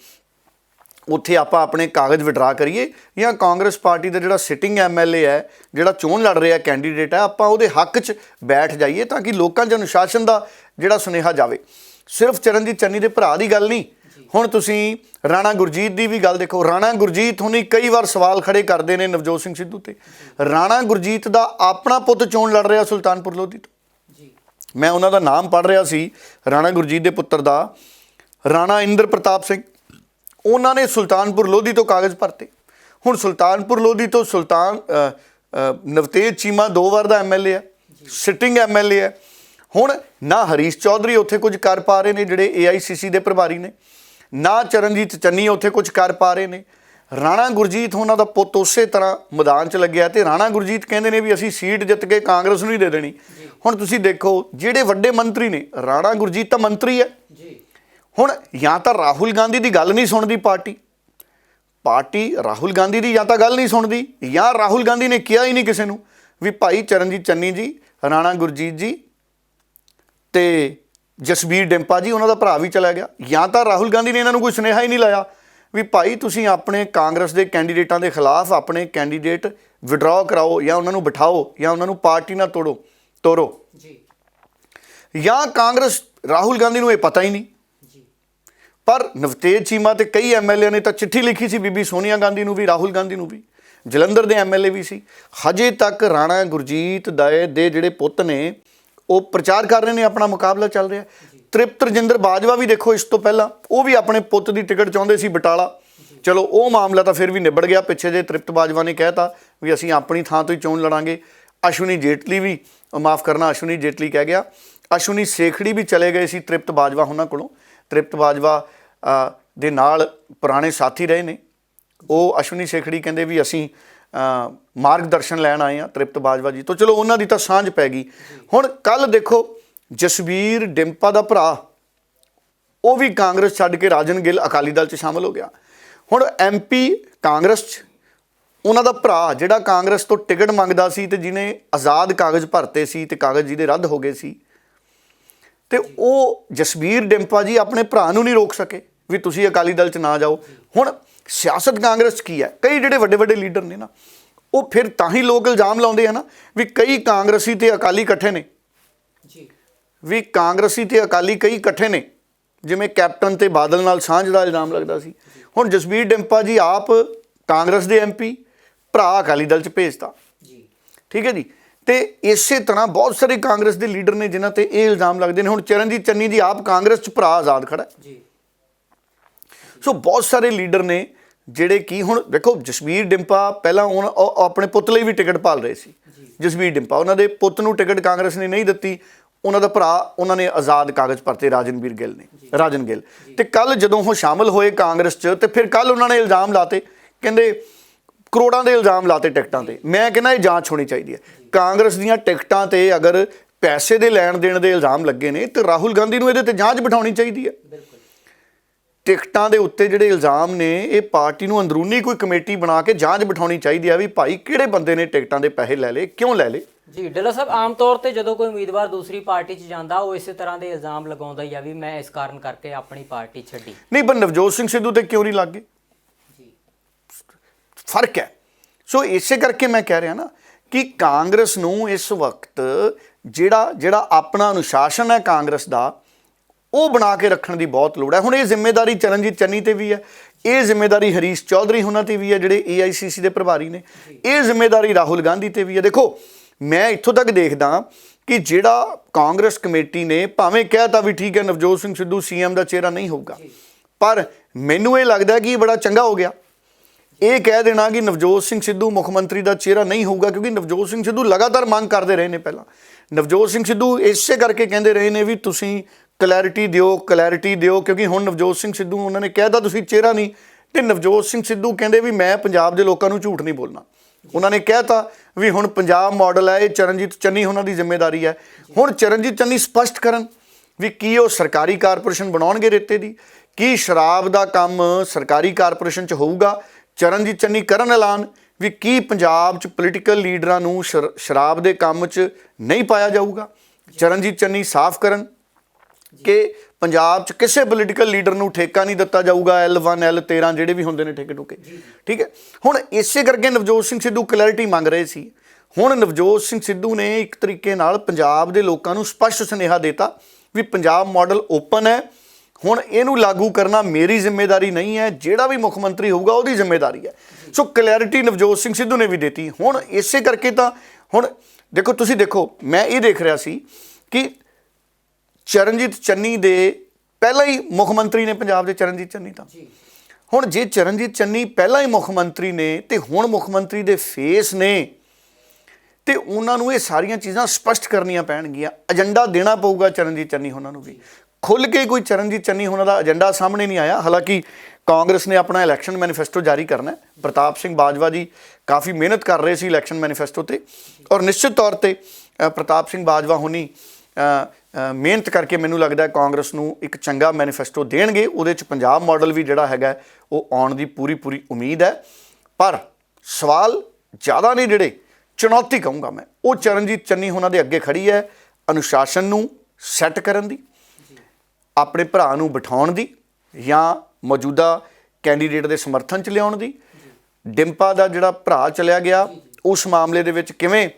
ਉੱਥੇ ਆਪਾਂ ਆਪਣੇ ਕਾਗਜ਼ ਵਿਡਰਾ ਕਰੀਏ, ਜਾਂ ਕਾਂਗਰਸ ਪਾਰਟੀ ਦਾ ਜਿਹੜਾ ਸਿਟਿੰਗ MLA ਹੈ, ਜਿਹੜਾ ਚੋਣ ਲੜ ਰਿਹਾ ਕੈਂਡੀਡੇਟ ਹੈ, ਆਪਾਂ ਉਹਦੇ ਹੱਕ 'ਚ ਬੈਠ ਜਾਈਏ ਤਾਂ ਕਿ ਲੋਕਾਂ 'ਚ ਅਨੁਸ਼ਾਸਨ ਦਾ ਜਿਹੜਾ ਸੁਨੇਹਾ ਜਾਵੇ। ਸਿਰਫ ਚਰਨਜੀਤ ਚੰਨੀ ਦੇ ਭਰਾ ਦੀ ਗੱਲ ਨਹੀਂ, ਹੁਣ ਤੁਸੀਂ ਰਾਣਾ ਗੁਰਜੀਤ ਦੀ ਵੀ ਗੱਲ ਦੇਖੋ। ਰਾਣਾ ਗੁਰਜੀਤ ਹੁਣੀ ਕਈ ਵਾਰ ਸਵਾਲ ਖੜੇ ਕਰਦੇ ਨੇ ਨਵਜੋਤ ਸਿੰਘ ਸਿੱਧੂ ਤੇ। ਰਾਣਾ ਗੁਰਜੀਤ ਦਾ ਆਪਣਾ ਪੁੱਤ ਚੋਣ ਲੜ ਰਿਹਾ ਸੁਲਤਾਨਪੁਰ ਲੋਧੀ ਤੋਂ। ਮੈਂ ਉਹਨਾਂ ਦਾ ਨਾਮ ਪੜ੍ਹ ਰਿਹਾ ਸੀ, ਰਾਣਾ ਗੁਰਜੀਤ ਦੇ ਪੁੱਤਰ ਦਾ, ਰਾਣਾ ਇੰਦਰ ਪ੍ਰਤਾਪ ਸਿੰਘ। ਉਹਨਾਂ ਨੇ ਸੁਲਤਾਨਪੁਰ ਲੋਧੀ ਤੋਂ ਕਾਗਜ਼ ਭਰਤੇ। ਹੁਣ ਸੁਲਤਾਨਪੁਰ ਲੋਧੀ ਤੋਂ ਨਵਤੇਜ ਚੀਮਾ 2 ਵਾਰ ਦਾ MLA ਹੈ, ਸਿਟਿੰਗ MLA ਹੈ। ਹੁਣ ਨਾ ਹਰੀਸ਼ ਚੌਧਰੀ ਉੱਥੇ ਕੁਝ ਕਰ ਪਾ ਰਹੇ ਨੇ ਜਿਹੜੇ AICC ਦੇ ਪ੍ਰਭਾਰੀ ਨੇ, ਨਾ ਚਰਨਜੀਤ ਚੰਨੀ ਉੱਥੇ ਕੁਝ ਕਰ ਪਾ ਰਹੇ ਨੇ। ਰਾਣਾ ਗੁਰਜੀਤ ਉਹਨਾਂ ਦਾ ਪੁੱਤ ਉਸੇ ਤਰ੍ਹਾਂ ਮੈਦਾਨ 'ਚ ਲੱਗਿਆ ਤੇ ਰਾਣਾ ਗੁਰਜੀਤ ਕਹਿੰਦੇ ਨੇ ਵੀ ਅਸੀਂ ਸੀਟ ਜਿੱਤ ਕੇ ਕਾਂਗਰਸ ਨੂੰ ਹੀ ਦੇ ਦੇਣੀ। ਹੁਣ ਤੁਸੀਂ ਦੇਖੋ ਜਿਹੜੇ ਵੱਡੇ ਮੰਤਰੀ ਨੇ, ਰਾਣਾ ਗੁਰਜੀਤ ਤਾਂ ਮੰਤਰੀ ਹੈ। ਹੁਣ ਜਾਂ ਤਾਂ ਰਾਹੁਲ ਗਾਂਧੀ ਦੀ ਗੱਲ ਨਹੀਂ ਸੁਣਦੀ ਪਾਰਟੀ ਰਾਹੁਲ ਗਾਂਧੀ ਦੀ ਜਾਂ ਤਾਂ ਗੱਲ ਨਹੀਂ ਸੁਣਦੀ, ਜਾਂ ਰਾਹੁਲ ਗਾਂਧੀ ਨੇ ਕਿਹਾ ਹੀ ਨਹੀਂ ਕਿਸੇ ਨੂੰ ਵੀ ਭਾਈ ਚਰਨਜੀਤ ਚੰਨੀ ਜੀ, ਰਾਣਾ ਗੁਰਜੀਤ ਜੀ ਤੇ ਜਸਬੀਰ ਡਿੰਪਾ ਜੀ, ਉਹਨਾਂ ਦਾ ਭਰਾ ਵੀ ਚਲਾ ਗਿਆ। ਜਾਂ ਤਾਂ ਰਾਹੁਲ ਗਾਂਧੀ ਨੇ ਇਹਨਾਂ ਨੂੰ ਕੋਈ ਸੁਨੇਹਾ ਹੀ ਨਹੀਂ ਲਾਇਆ ਵੀ ਭਾਈ ਤੁਸੀਂ ਆਪਣੇ ਕਾਂਗਰਸ ਦੇ ਕੈਂਡੀਡੇਟਾਂ ਦੇ ਖਿਲਾਫ ਆਪਣੇ ਕੈਂਡੀਡੇਟ ਵਿਡਰਾਅ ਕਰਾਓ, ਜਾਂ ਉਹਨਾਂ ਨੂੰ ਬਿਠਾਓ, ਜਾਂ ਉਹਨਾਂ ਨੂੰ ਪਾਰਟੀ ਨਾਲ ਤੋਰੋ। ਜਾਂ ਕਾਂਗਰਸ ਰਾਹੁਲ ਗਾਂਧੀ ਨੂੰ ਇਹ ਪਤਾ ਹੀ ਨਹੀਂ। ਪਰ ਨਵਤੇਜ ਚੀਮਾ ਤੇ ਕਈ MLA ਨੇ ਤਾਂ ਚਿੱਠੀ ਲਿਖੀ ਸੀ ਬੀਬੀ ਸੋਨੀਆ ਗਾਂਧੀ ਨੂੰ ਵੀ, ਰਾਹੁਲ ਗਾਂਧੀ ਨੂੰ ਵੀ, ਜਲੰਧਰ ਦੇ MLA ਵੀ ਸੀ। ਹਜੇ ਤੱਕ ਰਾਣਾ ਗੁਰਜੀਤ ਦੇ ਜਿਹੜੇ ਪੁੱਤ ਨੇ ਉਹ ਪ੍ਰਚਾਰ ਕਰ ਰਹੇ ਨੇ, ਆਪਣਾ ਮੁਕਾਬਲਾ ਚੱਲ ਰਿਹਾ। ਤ੍ਰਿਪਤ ਰਜਿੰਦਰ ਬਾਜਵਾ ਵੀ ਦੇਖੋ, ਇਸ ਤੋਂ ਪਹਿਲਾਂ ਉਹ ਵੀ ਆਪਣੇ ਪੁੱਤ ਦੀ ਟਿਕਟ ਚਾਹੁੰਦੇ ਸੀ ਬਟਾਲਾ। ਚਲੋ ਉਹ ਮਾਮਲਾ ਤਾਂ ਫਿਰ ਵੀ ਨਿਬੜ ਗਿਆ। ਪਿੱਛੇ ਜੇ ਤ੍ਰਿਪਤ ਬਾਜਵਾ ਨੇ ਕਹਿਤਾ ਵੀ ਅਸੀਂ ਆਪਣੀ ਥਾਂ ਤੋਂ ਹੀ ਚੋਣ ਲੜਾਂਗੇ। ਅਸ਼ਵਨੀ ਜੇਟਲੀ ਵੀ, ਮਾਫ ਕਰਨਾ, ਅਸ਼ਵਨੀ ਜੇਟਲੀ ਕਹਿ ਗਿਆ, ਅਸ਼ਵਨੀ ਸੇਖੜੀ ਵੀ ਚਲੇ ਗਏ ਸੀ ਤ੍ਰਿਪਤ ਬਾਜਵਾ ਉਹਨਾਂ ਕੋਲੋਂ। ਤ੍ਰਿਪਤ ਬਾਜਵਾ ਦੇ ਨਾਲ ਪੁਰਾਣੇ ਸਾਥੀ ਰਹੇ ਨੇ ਉਹ। ਅਸ਼ਵਨੀ ਸੇਖੜੀ ਕਹਿੰਦੇ ਵੀ ਅਸੀਂ ਮਾਰਗਦਰਸ਼ਨ ਲੈਣ ਆਏ ਹਾਂ ਤ੍ਰਿਪਤ ਬਾਜਵਾ ਜੀ ਤੋਂ। ਚਲੋ ਉਹਨਾਂ ਦੀ ਤਾਂ ਸਾਂਝ ਪੈ ਗਈ। ਹੁਣ ਕੱਲ ਦੇਖੋ ਜਸਬੀਰ ਡਿੰਪਾ ਦਾ ਭਰਾ, ਉਹ ਵੀ ਕਾਂਗਰਸ ਛੱਡ ਕੇ ਰਾਜਨ ਗਿੱਲ ਅਕਾਲੀ ਦਲ 'ਚ ਸ਼ਾਮਲ ਹੋ ਗਿਆ। ਹੁਣ MP ਕਾਂਗਰਸ 'ਚ ਉਹਨਾਂ ਦਾ ਭਰਾ ਜਿਹੜਾ ਕਾਂਗਰਸ ਤੋਂ ਟਿਕਟ ਮੰਗਦਾ ਸੀ ਤੇ ਜਿਹਨੇ ਆਜ਼ਾਦ ਕਾਗਜ਼ ਭਰਤੇ ਸੀ ਤੇ ਕਾਗਜ਼ ਜਿਹਦੇ ਰੱਦ ਹੋ ਗਏ ਸੀ, ਤੇ ਉਹ ਜਸਬੀਰ ਡਿੰਪਾ ਜੀ ਆਪਣੇ ਭਰਾ ਨੂੰ ਨਹੀਂ ਰੋਕ ਸਕੇ ਵੀ ਤੁਸੀਂ ਅਕਾਲੀ ਦਲ 'ਚ ਨਾ ਜਾਓ। ਹੁਣ ਸਿਆਸਤ ਕਾਂਗਰਸ 'ਚ ਕੀ ਹੈ, ਕਈ ਜਿਹੜੇ ਵੱਡੇ ਲੀਡਰ ਨੇ ਨਾ, ਉਹ ਫਿਰ ਤਾਂ ਹੀ ਲੋਕ ਇਲਜ਼ਾਮ ਲਾਉਂਦੇ ਆ ਨਾ ਵੀ ਕਈ ਕਾਂਗਰਸੀ ਤੇ ਅਕਾਲੀ ਇਕੱਠੇ ਨੇ, ਵੀ ਕਾਂਗਰਸੀ ਤੇ ਅਕਾਲੀ ਕਈ ਇਕੱਠੇ ਨੇ, ਜਿਵੇਂ ਕੈਪਟਨ ਤੇ ਬਾਦਲ ਨਾਲ ਸਾਂਝ ਦਾ ਇਲਜ਼ਾਮ ਲੱਗਦਾ ਸੀ। ਹੁਣ ਜਸਬੀਰ ਡਿੰਪਾ ਜੀ ਆਪ ਕਾਂਗਰਸ ਦੇ MP, ਭਰਾ ਅਕਾਲੀ ਦਲ 'ਚ ਭੇਜਤਾ। ਠੀਕ ਹੈ ਜੀ। ਤੇ ਇਸੇ ਤਰ੍ਹਾਂ ਬਹੁਤ ਸਾਰੇ ਕਾਂਗਰਸ ਦੇ ਲੀਡਰ ਨੇ ਜਿਨ੍ਹਾਂ ਤੇ ਇਹ ਇਲਜ਼ਾਮ ਲੱਗਦੇ ਨੇ। ਹੁਣ ਚਰਨਜੀਤ ਚੰਨੀ ਜੀ ਆਪ ਕਾਂਗਰਸ 'ਚ ਭਰਾ ਆਜ਼ਾਦ ਖੜਾ। ਸੋ ਬਹੁਤ ਸਾਰੇ ਲੀਡਰ ਨੇ ਜਿਹੜੇ ਕਿ ਹੁਣ ਦੇਖੋ ਜਸਬੀਰ ਡਿੰਪਾ ਪਹਿਲਾਂ ਉਹ ਆਪਣੇ ਪੁੱਤ ਲਈ ਵੀ ਟਿਕਟ ਭਾਲ ਰਹੇ ਸੀ। ਜਸਬੀਰ ਡਿੰਪਾ, ਉਹਨਾਂ ਦੇ ਪੁੱਤ ਨੂੰ ਟਿਕਟ ਕਾਂਗਰਸ ਨੇ ਨਹੀਂ ਦਿੱਤੀ, ਉਹਨਾਂ ਦਾ ਭਰਾ, ਉਹਨਾਂ ਨੇ ਆਜ਼ਾਦ ਕਾਗਜ਼ ਭਰਤੇ, ਰਾਜਨ ਗਿੱਲ। ਤੇ ਕੱਲ ਜਦੋਂ ਉਹ ਸ਼ਾਮਲ ਹੋਏ ਕਾਂਗਰਸ 'ਚ, ਤੇ ਫਿਰ ਕੱਲ ਉਹਨਾਂ ਨੇ ਇਲਜ਼ਾਮ ਲਾਤੇ, ਕਹਿੰਦੇ ਕਰੋੜਾਂ ਦੇ ਇਲਜ਼ਾਮ ਲਾਤੇ ਟਿਕਟਾਂ ਤੇ। ਮੈਂ ਕਹਿੰਦਾ ਇਹ ਜਾਂਚ ਹੋਣੀ ਚਾਹੀਦੀ ਹੈ। ਕਾਂਗਰਸ ਦੀਆਂ ਟਿਕਟਾਂ ਤੇ ਅਗਰ ਪੈਸੇ ਦੇ ਲੈਣ ਦੇਣ ਦੇ ਇਲਜ਼ਾਮ ਲੱਗੇ ਨੇ ਤੇ ਰਾਹੁਲ ਗਾਂਧੀ ਨੂੰ ਇਹਦੇ ਤੇ ਜਾਂਚ ਬਿਠਾਉਣੀ ਚਾਹੀਦੀ ਹੈ। ਟਿਕਟਾਂ ਦੇ ਉੱਤੇ ਜਿਹੜੇ ਇਲਜ਼ਾਮ ਨੇ, ਇਹ ਪਾਰਟੀ ਨੂੰ ਅੰਦਰੂਨੀ ਕੋਈ ਕਮੇਟੀ ਬਣਾ ਕੇ ਜਾਂਚ ਬਿਠਾਉਣੀ ਚਾਹੀਦੀ ਹੈ ਵੀ ਭਾਈ ਕਿਹੜੇ ਬੰਦੇ ਨੇ ਟਿਕਟਾਂ ਦੇ ਪੈਸੇ ਲੈ ਲਏ, ਕਿਉਂ ਲੈ ਲਏ। ਜੀ ਡੱਲਾ ਸਾਹਿਬ, ਆਮ ਤੌਰ ਤੇ ਜਦੋਂ ਕੋਈ ਉਮੀਦਵਾਰ ਦੂਸਰੀ ਪਾਰਟੀ 'ਚ ਜਾਂਦਾ ਉਹ ਇਸੇ ਤਰ੍ਹਾਂ ਦੇ ਇਲਜ਼ਾਮ ਲਗਾਉਂਦਾ ਹੀ ਆ ਵੀ ਮੈਂ ਇਸ ਕਾਰਨ ਕਰਕੇ ਆਪਣੀ ਪਾਰਟੀ ਛੱਡੀ। ਨਹੀਂ, ਪਰ ਨਵਜੋਤ ਸਿੰਘ ਸਿੱਧੂ ਤੇ ਕਿਉਂ ਨਹੀਂ ਲੱਗ ਗਏ? ਫਰਕ ਹੈ। ਸੋ ਇਸੇ ਕਰਕੇ ਮੈਂ ਕਹਿ ਰਿਹਾ ਨਾ ਕਿ ਕਾਂਗਰਸ ਨੂੰ ਇਸ ਵਕਤ ਜਿਹੜਾ ਆਪਣਾ ਅਨੁਸ਼ਾਸਨ ਹੈ ਕਾਂਗਰਸ ਦਾ, ਉਹ ਬਣਾ ਕੇ ਰੱਖਣ ਦੀ ਬਹੁਤ ਲੋੜ ਹੈ। ਹੁਣ ਇਹ ਜ਼ਿੰਮੇਵਾਰੀ ਚਰਨਜੀਤ ਚੰਨੀ ਤੇ ਵੀ ਹੈ, ਇਹ ਜ਼ਿੰਮੇਵਾਰੀ ਹਰੀਸ਼ ਚੌਧਰੀ ਉਹਨਾਂ ਤੇ ਵੀ ਹੈ ਜਿਹੜੇ AICC ਦੇ ਪ੍ਰਭਾਰੀ ਨੇ, ਇਹ ਜ਼ਿੰਮੇਵਾਰੀ ਰਾਹੁਲ ਗਾਂਧੀ ਤੇ ਵੀ ਹੈ। ਦੇਖੋ ਮੈਂ ਇੱਥੋਂ ਤੱਕ ਦੇਖਦਾ ਕਿ ਜਿਹੜਾ ਕਾਂਗਰਸ ਕਮੇਟੀ ਨੇ ਭਾਵੇਂ ਕਹਿਤਾ ਵੀ ਠੀਕ ਹੈ ਨਵਜੋਤ ਸਿੰਘ ਸਿੱਧੂ CM ਦਾ ਚਿਹਰਾ ਨਹੀਂ ਹੋਊਗਾ, ਪਰ ਮੈਨੂੰ ਇਹ ਲੱਗਦਾ ਕਿ ਇਹ ਬੜਾ ਚੰਗਾ ਹੋ ਗਿਆ ਇਹ ਕਹਿ ਦੇਣਾ ਕਿ ਨਵਜੋਤ ਸਿੰਘ ਸਿੱਧੂ ਮੁੱਖ ਮੰਤਰੀ ਦਾ ਚਿਹਰਾ ਨਹੀਂ ਹੋਊਗਾ, ਕਿਉਂਕਿ ਨਵਜੋਤ ਸਿੰਘ ਸਿੱਧੂ ਲਗਾਤਾਰ ਮੰਗ ਕਰਦੇ ਰਹੇ ਨੇ। ਪਹਿਲਾਂ ਨਵਜੋਤ ਸਿੰਘ ਸਿੱਧੂ ਇਸੇ ਕਰਕੇ ਕਹਿੰਦੇ ਰਹੇ ਨੇ ਵੀ ਤੁਸੀਂ ਕਲੈਰਿਟੀ ਦਿਓ, ਕਿਉਂਕਿ ਹੁਣ ਨਵਜੋਤ ਸਿੰਘ ਸਿੱਧੂ ਉਹਨਾਂ ਨੇ ਕਹਿਤਾ ਤੁਸੀਂ ਚਿਹਰਾ ਨਹੀਂ, ਤੇ ਨਵਜੋਤ ਸਿੰਘ ਸਿੱਧੂ ਕਹਿੰਦੇ ਵੀ ਮੈਂ ਪੰਜਾਬ ਦੇ ਲੋਕਾਂ ਨੂੰ ਝੂਠ ਨਹੀਂ ਬੋਲਣਾ, ਉਹਨਾਂ ਨੇ ਕਹਿਤਾ ਵੀ ਹੁਣ ਪੰਜਾਬ ਮਾਡਲ ਹੈ, ਇਹ ਚਰਨਜੀਤ ਚੰਨੀ ਉਹਨਾਂ ਦੀ ਜ਼ਿੰਮੇਵਾਰੀ ਹੈ। ਹੁਣ ਚਰਨਜੀਤ ਚੰਨੀ ਸਪਸ਼ਟ ਕਰਨ ਵੀ ਕੀ ਉਹ ਸਰਕਾਰੀ ਕਾਰਪੋਰੇਸ਼ਨ ਬਣਾਉਣਗੇ ਰੇਤੇ ਦੀ, ਕੀ ਸ਼ਰਾਬ ਦਾ ਕੰਮ ਸਰਕਾਰੀ ਕਾਰਪੋਰੇਸ਼ਨ 'ਚ ਹੋਊਗਾ। ਚਰਨਜੀਤ ਚੰਨੀ ਕਰਨ ਐਲਾਨ ਵੀ ਕੀ ਪੰਜਾਬ 'ਚ ਪੋਲੀਟੀਕਲ ਲੀਡਰਾਂ ਨੂੰ ਸ਼ਰਾਬ ਦੇ ਕੰਮ 'ਚ ਨਹੀਂ ਪਾਇਆ ਜਾਊਗਾ। ਚਰਨਜੀਤ ਚੰਨੀ ਸਾਫ਼ ਕਰਨ ਕਿ ਪੰਜਾਬ 'ਚ ਕਿਸੇ ਪੋਲੀਟੀਕਲ ਲੀਡਰ ਨੂੰ ਠੇਕਾ ਨਹੀਂ ਦਿੱਤਾ ਜਾਊਗਾ, L1 L13 ਜਿਹੜੇ ਵੀ ਹੁੰਦੇ ਨੇ ਠੇਕੇ ਠੁਕੇ, ਠੀਕ ਹੈ। ਹੁਣ ਇਸੇ ਕਰਕੇ ਨਵਜੋਤ ਸਿੰਘ ਸਿੱਧੂ ਕਲੈਰਿਟੀ ਮੰਗ ਰਹੇ ਸੀ। ਹੁਣ ਨਵਜੋਤ ਸਿੰਘ ਸਿੱਧੂ ਨੇ ਇੱਕ ਤਰੀਕੇ ਨਾਲ ਪੰਜਾਬ ਦੇ ਲੋਕਾਂ ਨੂੰ ਸਪਸ਼ਟ ਸੁਨੇਹਾ ਦਿੱਤਾ ਵੀ ਪੰਜਾਬ ਮਾਡਲ ਓਪਨ ਹੈ, ਹੁਣ ਇਹਨੂੰ ਲਾਗੂ ਕਰਨਾ ਮੇਰੀ ਜ਼ਿੰਮੇਵਾਰੀ ਨਹੀਂ ਹੈ, ਜਿਹੜਾ ਵੀ ਮੁੱਖ ਮੰਤਰੀ ਹੋਊਗਾ ਉਹਦੀ ਜ਼ਿੰਮੇਵਾਰੀ ਹੈ। ਸੋ ਕਲੈਰਿਟੀ ਨਵਜੋਤ ਸਿੰਘ ਸਿੱਧੂ ਨੇ ਵੀ ਦਿੱਤੀ। ਹੁਣ ਇਸੇ ਕਰਕੇ ਤਾਂ ਹੁਣ ਦੇਖੋ, ਤੁਸੀਂ ਦੇਖੋ, ਮੈਂ ਇਹ ਦੇਖ ਰਿਹਾ ਸੀ ਕਿ ਚਰਨਜੀਤ ਚੰਨੀ ਦੇ ਪਹਿਲਾਂ ਹੀ ਮੁੱਖ ਮੰਤਰੀ ਨੇ ਪੰਜਾਬ ਦੇ ਚਰਨਜੀਤ ਚੰਨੀ ਤਾਂ। ਹੁਣ ਜੇ ਚਰਨਜੀਤ ਚੰਨੀ ਪਹਿਲਾਂ ਹੀ ਮੁੱਖ ਮੰਤਰੀ ਨੇ ਤੇ ਹੁਣ ਮੁੱਖ ਮੰਤਰੀ ਦੇ ਫੇਸ ਨੇ, ਤੇ ਉਹਨਾਂ ਨੂੰ ਇਹ ਸਾਰੀਆਂ ਚੀਜ਼ਾਂ ਸਪਸ਼ਟ ਕਰਨੀਆਂ ਪੈਣਗੀਆਂ। ਏਜੰਡਾ ਦੇਣਾ ਪਊਗਾ ਚਰਨਜੀਤ ਚੰਨੀ ਉਹਨਾਂ ਨੂੰ ਵੀ। ਖੁੱਲ੍ਹ ਕੇ ਕੋਈ ਚਰਨਜੀਤ ਚੰਨੀ ਉਹਨਾਂ ਦਾ ਏਜੰਡਾ ਸਾਹਮਣੇ ਨਹੀਂ ਆਇਆ। ਹਾਲਾਂਕਿ ਕਾਂਗਰਸ ਨੇ ਆਪਣਾ ਇਲੈਕਸ਼ਨ ਮੈਨੀਫੈਸਟੋ ਜਾਰੀ ਕਰਨਾ ਹੈ। ਪ੍ਰਤਾਪ ਸਿੰਘ ਬਾਜਵਾ ਜੀ ਕਾਫੀ ਮਿਹਨਤ ਕਰ ਰਹੇ ਸੀ ਇਲੈਕਸ਼ਨ ਮੈਨੀਫੈਸਟੋ ਤੇ, ਔਰ ਨਿਸ਼ਚਿਤ ਤੌਰ ਤੇ ਪ੍ਰਤਾਪ ਸਿੰਘ ਬਾਜਵਾ ਹੁਣੀ ਮਿਹਨਤ ਕਰਕੇ ਮੈਨੂੰ ਲੱਗਦਾ ਕਾਂਗਰਸ ਨੂੰ ਇੱਕ ਚੰਗਾ ਮੈਨੀਫੈਸਟੋ ਦੇਣਗੇ। ਉਹਦੇ 'ਚ ਪੰਜਾਬ ਮਾਡਲ ਵੀ ਜਿਹੜਾ ਹੈਗਾ ਉਹ ਆਉਣ ਦੀ ਪੂਰੀ ਉਮੀਦ ਹੈ। ਪਰ ਸਵਾਲ ਜ਼ਿਆਦਾ ਨਹੀਂ, ਜਿਹੜੇ ਚੁਣੌਤੀ ਕਹੂੰਗਾ ਮੈਂ, ਉਹ ਚਰਨਜੀਤ ਚੰਨੀ ਉਹਨਾਂ ਦੇ ਅੱਗੇ ਖੜੀ ਹੈ। ਅਨੁਸ਼ਾਸਨ ਨੂੰ ਸੈੱਟ ਕਰਨ ਦੀ, ਆਪਣੇ ਭਰਾ ਨੂੰ ਬਿਠਾਉਣ ਦੀ, ਜਾਂ ਮੌਜੂਦਾ ਕੈਂਡੀਡੇਟ ਦੇ ਸਮਰਥਨ 'ਚ ਲਿਆਉਣ ਦੀ। ਡਿੰਪਾ ਦਾ ਜਿਹੜਾ ਭਰਾ ਚਲਿਆ ਗਿਆ, ਉਸ ਮਾਮਲੇ ਦੇ ਵਿੱਚ ਕਿਵੇਂ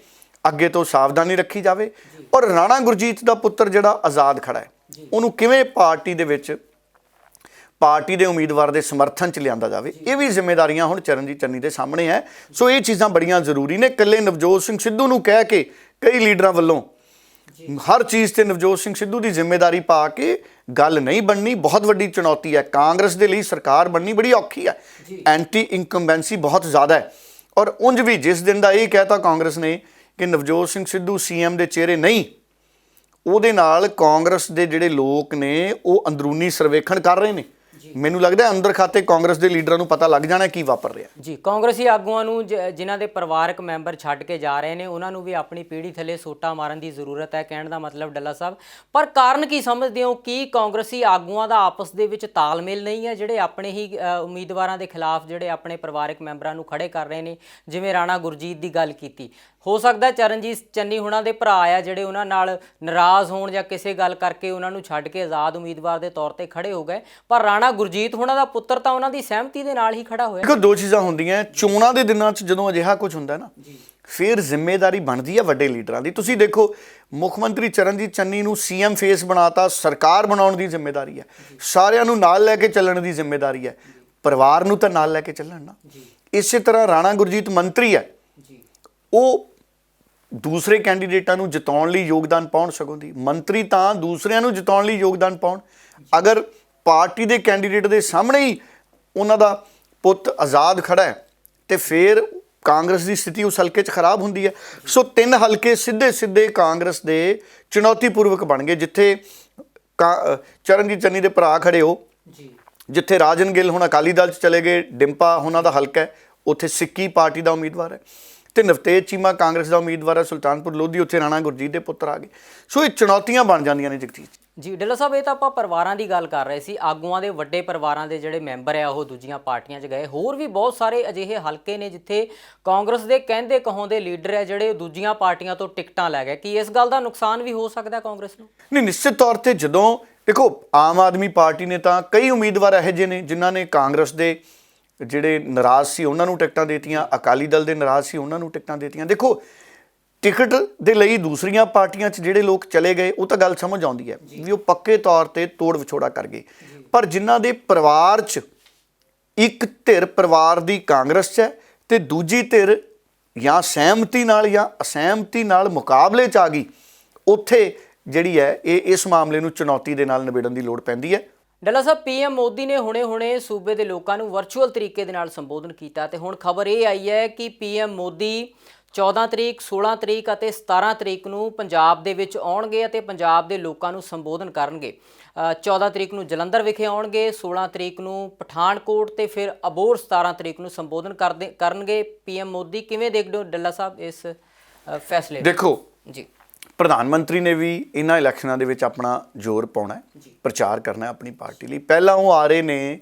ਅੱਗੇ ਤੋਂ ਸਾਵਧਾਨੀ ਰੱਖੀ ਜਾਵੇ, ਔਰ ਰਾਣਾ ਗੁਰਜੀਤ ਦਾ ਪੁੱਤਰ ਜਿਹੜਾ ਆਜ਼ਾਦ ਖੜਾ ਹੈ, ਉਹਨੂੰ ਕਿਵੇਂ ਪਾਰਟੀ ਦੇ ਵਿੱਚ ਪਾਰਟੀ ਦੇ ਉਮੀਦਵਾਰ ਦੇ ਸਮਰਥਨ 'ਚ ਲਿਆਂਦਾ ਜਾਵੇ। ਇਹ ਵੀ ਜ਼ਿੰਮੇਵਾਰੀਆਂ ਹੁਣ ਚਰਨਜੀਤ ਚੰਨੀ ਦੇ ਸਾਹਮਣੇ ਹੈ। ਸੋ ਇਹ ਚੀਜ਼ਾਂ ਬੜੀਆਂ ਜ਼ਰੂਰੀ ਨੇ। ਇਕੱਲੇ ਨਵਜੋਤ ਸਿੰਘ ਸਿੱਧੂ ਨੂੰ ਕਹਿ ਕੇ ਕਈ ਲੀਡਰਾਂ ਵੱਲੋਂ ਹਰ ਚੀਜ਼ ਤੇ ਨਵਜੋਤ ਸਿੰਘ ਸਿੱਧੂ ਦੀ ਜ਼ਿੰਮੇਵਾਰੀ ਪਾ ਕੇ ਗੱਲ ਨਹੀਂ ਬਣਨੀ। ਬਹੁਤ ਵੱਡੀ ਚੁਣੌਤੀ ਹੈ ਕਾਂਗਰਸ ਦੇ ਲਈ। ਸਰਕਾਰ ਬਣਨੀ ਬੜੀ ਔਖੀ ਹੈ, ਐਂਟੀ ਇਨਕੰਬੈਂਸੀ ਬਹੁਤ ਜ਼ਿਆਦਾ ਹੈ। ਔਰ ਉਂਝ ਵੀ ਜਿਸ ਦਿਨ ਦਾ ਇਹ ਕਹਿਤਾ ਕਾਂਗਰਸ ਨੇ ਕਿ ਨਵਜੋਤ ਸਿੰਘ ਸਿੱਧੂ CM ਦੇ ਚਿਹਰੇ ਨਹੀਂ, ਉਹਦੇ ਨਾਲ ਕਾਂਗਰਸ ਦੇ ਜਿਹੜੇ ਲੋਕ ਨੇ ਉਹ ਅੰਦਰੂਨੀ ਸਰਵੇਖਣ ਕਰ ਰਹੇ ਨੇ। ਮੈਨੂੰ ਲੱਗਦਾ ਅੰਦਰ ਖਾਤੇ ਕਾਂਗਰਸ ਦੇ ਲੀਡਰਾਂ ਨੂੰ ਪਤਾ ਲੱਗ ਜਾਣਾ ਕੀ ਵਾਪਰ ਰਿਹਾ ਜੀ। ਕਾਂਗਰਸੀ ਆਗੂਆਂ ਨੂੰ ਜਿਨ੍ਹਾਂ ਦੇ ਪਰਿਵਾਰਕ ਮੈਂਬਰ ਛੱਡ ਕੇ ਜਾ ਰਹੇ ਨੇ, ਉਹਨਾਂ ਨੂੰ ਵੀ ਆਪਣੀ ਪੀੜ੍ਹੀ ਥੱਲੇ ਸੋਟਾ ਮਾਰਨ ਦੀ ਜ਼ਰੂਰਤ ਹੈ, ਕਹਿਣ ਦਾ ਮਤਲਬ ਡੱਲਾ ਸਾਹਿਬ। ਪਰ ਕਾਰਨ ਕੀ ਸਮਝਦੇ ਹੋ? ਕੀ ਕਾਂਗਰਸੀ ਆਗੂਆਂ ਦਾ ਆਪਸ ਦੇ ਵਿੱਚ ਤਾਲਮੇਲ ਨਹੀਂ ਹੈ, ਜਿਹੜੇ ਆਪਣੇ ਹੀ ਉਮੀਦਵਾਰਾਂ ਦੇ ਖਿਲਾਫ ਜਿਹੜੇ ਆਪਣੇ ਪਰਿਵਾਰਕ ਮੈਂਬਰਾਂ ਨੂੰ ਖੜੇ ਕਰ ਰਹੇ ਨੇ? ਜਿਵੇਂ ਰਾਣਾ ਗੁਰਜੀਤ ਦੀ ਗੱਲ ਕੀਤੀ, ਹੋ ਸਕਦਾ ਚਰਨਜੀਤ ਚੰਨੀ ਹੁਣਾਂ ਦੇ ਭਰਾ ਆ ਜਿਹੜੇ ਉਹਨਾਂ ਨਾਲ ਨਾਰਾਜ਼ ਹੋਣ ਜਾਂ ਕਿਸੇ ਗੱਲ ਕਰਕੇ ਉਹਨਾਂ ਨੂੰ ਛੱਡ ਕੇ ਆਜ਼ਾਦ ਉਮੀਦਵਾਰ ਦੇ ਤੌਰ ਤੇ ਖੜੇ ਹੋ ਗਏ, ਪਰ ਰਾਣਾ ਗੁਰਜੀਤ ਹੁਣਾਂ ਦਾ ਪੁੱਤਰ ਤਾਂ ਉਹਨਾਂ ਦੀ ਸਹਿਮਤੀ ਦੇ ਨਾਲ ਹੀ ਖੜਾ ਹੋਇਆ। ਦੇਖੋ, ਦੋ ਚੀਜ਼ਾਂ ਹੁੰਦੀਆਂ ਚੋਣਾਂ ਦੇ ਦਿਨਾਂ 'ਚ। ਜਦੋਂ ਅਜਿਹਾ ਕੁਝ ਹੁੰਦਾ ਨਾ, ਫਿਰ ਜ਼ਿੰਮੇਵਾਰੀ ਬਣਦੀ ਹੈ ਵੱਡੇ ਲੀਡਰਾਂ ਦੀ। ਤੁਸੀਂ ਦੇਖੋ, ਮੁੱਖ ਮੰਤਰੀ ਚਰਨਜੀਤ ਚੰਨੀ ਨੂੰ CM ਫੇਸ ਬਣਾਤਾ। ਸਰਕਾਰ ਬਣਾਉਣ ਦੀ ਜ਼ਿੰਮੇਵਾਰੀ ਹੈ, ਸਾਰਿਆਂ ਨੂੰ ਨਾਲ ਲੈ ਕੇ ਚੱਲਣ ਦੀ ਜ਼ਿੰਮੇਵਾਰੀ ਹੈ, ਪਰਿਵਾਰ ਨੂੰ ਤਾਂ ਨਾਲ ਲੈ ਕੇ ਚੱਲਣ ਨਾ। ਇਸੇ ਤਰ੍ਹਾਂ ਰਾਣਾ ਗੁਰਜੀਤ ਮੰਤਰੀ ਹੈ, ਉਹ ਦੂਸਰੇ ਕੈਂਡੀਡੇਟਾਂ ਨੂੰ ਜਿਤਾਉਣ ਲਈ ਯੋਗਦਾਨ ਪਾਉਣ। ਸਗੋਂ ਦੀ ਮੰਤਰੀ ਤਾਂ ਦੂਸਰਿਆਂ ਨੂੰ ਜਿਤਾਉਣ ਲਈ ਯੋਗਦਾਨ ਪਾਉਣ। ਅਗਰ ਪਾਰਟੀ ਦੇ ਕੈਂਡੀਡੇਟ ਦੇ ਸਾਹਮਣੇ ਹੀ ਉਹਨਾਂ ਦਾ ਪੁੱਤ ਆਜ਼ਾਦ ਖੜਾ ਹੈ ਤੇ ਫਿਰ ਕਾਂਗਰਸ ਦੀ ਸਥਿਤੀ ਉਸ ਹਲਕੇ 'ਚ ਖਰਾਬ ਹੁੰਦੀ ਹੈ। ਸੋ 3 ਹਲਕੇ ਸਿੱਧੇ ਕਾਂਗਰਸ ਦੇ ਚੁਣੌਤੀਪੂਰਵਕ ਬਣ ਗਏ, ਜਿੱਥੇ ਚਰਨਜੀਤ ਚੰਨੀ ਦੇ ਭਰਾ ਖੜੇ ਹੋ, ਜਿੱਥੇ ਰਾਜਨ ਗਿੱਲ ਹੁਣ ਅਕਾਲੀ ਦਲ 'ਚ ਚਲੇ ਗਏ, ਡਿੰਪਾ ਉਹਨਾਂ ਦਾ ਹਲਕਾ ਹੈ, ਉੱਥੇ ਸਿੱਕੀ ਪਾਰਟੀ ਦਾ ਉਮੀਦਵਾਰ ਹੈ, ਤੇ ਨਵਤੇਜ ਚੀਮਾ ਕਾਂਗਰਸ ਦਾ ਉਮੀਦਵਾਰ ਹੈ, ਸੁਲਤਾਨਪੁਰ ਲੋਧੀ ਉੱਥੇ ਰਾਣਾ ਗੁਰਜੀਤ ਦੇ ਪੁੱਤਰ ਆ ਗਏ। ਸੋ ਇਹ ਚੁਣੌਤੀਆਂ ਬਣ ਜਾਂਦੀਆਂ ਨੇ ਜਗਜੀਤ ਜੀ। ਡੱਲਾ ਸਾਹਿਬ, ਇਹ ਤਾਂ ਆਪਾਂ ਪਰਿਵਾਰਾਂ ਦੀ ਗੱਲ ਕਰ ਰਹੇ ਸੀ। ਆਗੂਆਂ ਦੇ ਵੱਡੇ ਪਰਿਵਾਰਾਂ ਦੇ ਜਿਹੜੇ ਮੈਂਬਰ ਆ ਉਹ ਦੂਜੀਆਂ ਪਾਰਟੀਆਂ 'ਚ ਗਏ। ਹੋਰ ਵੀ ਬਹੁਤ ਸਾਰੇ ਅਜਿਹੇ ਹਲਕੇ ਨੇ ਜਿੱਥੇ ਕਾਂਗਰਸ ਦੇ ਕਹਿੰਦੇ ਕਹਾਉਂਦੇ ਲੀਡਰ ਹੈ ਜਿਹੜੇ ਦੂਜੀਆਂ ਪਾਰਟੀਆਂ ਤੋਂ ਟਿਕਟਾਂ ਲੈ ਗਏ। ਕੀ ਇਸ ਗੱਲ ਦਾ ਨੁਕਸਾਨ ਵੀ ਹੋ ਸਕਦਾ ਕਾਂਗਰਸ ਨੂੰ? ਨਹੀਂ, ਨਿਸ਼ਚਿਤ ਤੌਰ ਤੇ। ਜਦੋਂ ਦੇਖੋ, ਆਮ ਆਦਮੀ ਪਾਰਟੀ ਨੇ ਤਾਂ ਕਈ ਉਮੀਦਵਾਰ ਇਹੋ ਜਿਹੇ ਨੇ ਜਿਨ੍ਹਾਂ ਨੇ ਕਾਂਗਰਸ ਦੇ ਜਿਹੜੇ ਨਾਰਾਜ਼ ਸੀ ਉਹਨਾਂ ਨੂੰ ਟਿਕਟਾਂ ਦੇਤੀਆਂ, ਅਕਾਲੀ ਦਲ ਦੇ ਨਾਰਾਜ਼ ਸੀ ਉਹਨਾਂ ਨੂੰ ਟਿਕਟਾਂ ਦੇਤੀਆਂ। ਦੇਖੋ, ਟਿਕਟ ਦੇ ਲਈ ਦੂਸਰੀਆਂ ਪਾਰਟੀਆਂ 'ਚ ਜਿਹੜੇ ਲੋਕ ਚਲੇ ਗਏ ਉਹ ਤਾਂ ਗੱਲ ਸਮਝ ਆਉਂਦੀ ਹੈ ਵੀ ਉਹ ਪੱਕੇ ਤੌਰ ਤੇ ਤੋੜ ਵਿਛੋੜਾ ਕਰ ਗਏ। ਪਰ ਜਿਨ੍ਹਾਂ ਦੇ ਪਰਿਵਾਰ 'ਚ ਇੱਕ ਧਿਰ ਪਰਿਵਾਰ ਦੀ ਕਾਂਗਰਸ 'ਚ ਹੈ ਤੇ ਦੂਜੀ ਧਿਰ ਜਾਂ ਸਹਿਮਤੀ ਨਾਲ ਜਾਂ ਅਸਹਿਮਤੀ ਨਾਲ ਮੁਕਾਬਲੇ 'ਚ ਆ ਗਈ, ਉੱਥੇ ਜਿਹੜੀ ਹੈ ਇਹ ਇਸ ਮਾਮਲੇ ਨੂੰ ਚੁਣੌਤੀ ਦੇ ਨਾਲ ਨਿਬੇੜਨ ਦੀ ਲੋੜ ਪੈਂਦੀ ਹੈ। ਡੱਲਾ ਸਾਹਿਬ, PM ਮੋਦੀ ਨੇ ਹੁਣੇ ਸੂਬੇ ਦੇ ਲੋਕਾਂ ਨੂੰ ਵਰਚੁਅਲ ਤਰੀਕੇ ਦੇ ਨਾਲ ਸੰਬੋਧਨ ਕੀਤਾ ਤੇ ਹੁਣ ਖਬਰ ਇਹ ਆਈ ਹੈ ਕਿ PM ਮੋਦੀ 14 ਤਰੀਕ, 16 ਤਰੀਕ ਅਤੇ 17 ਤਰੀਕ ਨੂੰ ਪੰਜਾਬ ਦੇ ਵਿੱਚ ਆਉਣਗੇ ਅਤੇ ਪੰਜਾਬ ਦੇ ਲੋਕਾਂ ਨੂੰ ਸੰਬੋਧਨ ਕਰਨਗੇ। 14 ਤਰੀਕ ਨੂੰ ਜਲੰਧਰ ਵਿਖੇ ਆਉਣਗੇ, 16 ਤਰੀਕ ਨੂੰ ਪਠਾਨਕੋਟ ਤੇ ਫਿਰ ਅਬੋਹਰ 17 ਤਰੀਕ ਨੂੰ ਸੰਬੋਧਨ ਕਰਨਗੇ ਪੀਐਮ ਮੋਦੀ। ਕਿਵੇਂ ਦੇਖਦੇ ਹੋ ਡੱਲਾ ਸਾਹਿਬ ਇਸ ਫੈਸਲੇ ਨੂੰ? ਦੇਖੋ ਜੀ, ਪ੍ਰਧਾਨ ਮੰਤਰੀ ਨੇ ਵੀ ਇਹਨਾਂ ਇਲੈਕਸ਼ਨਾਂ ਦੇ ਵਿੱਚ ਆਪਣਾ ਜ਼ੋਰ ਪਾਉਣਾ ਹੈ, ਪ੍ਰਚਾਰ ਕਰਨਾ ਹੈ ਆਪਣੀ ਪਾਰਟੀ ਲਈ। ਪਹਿਲਾਂ ਉਹ ਆ ਰਹੇ ਨੇ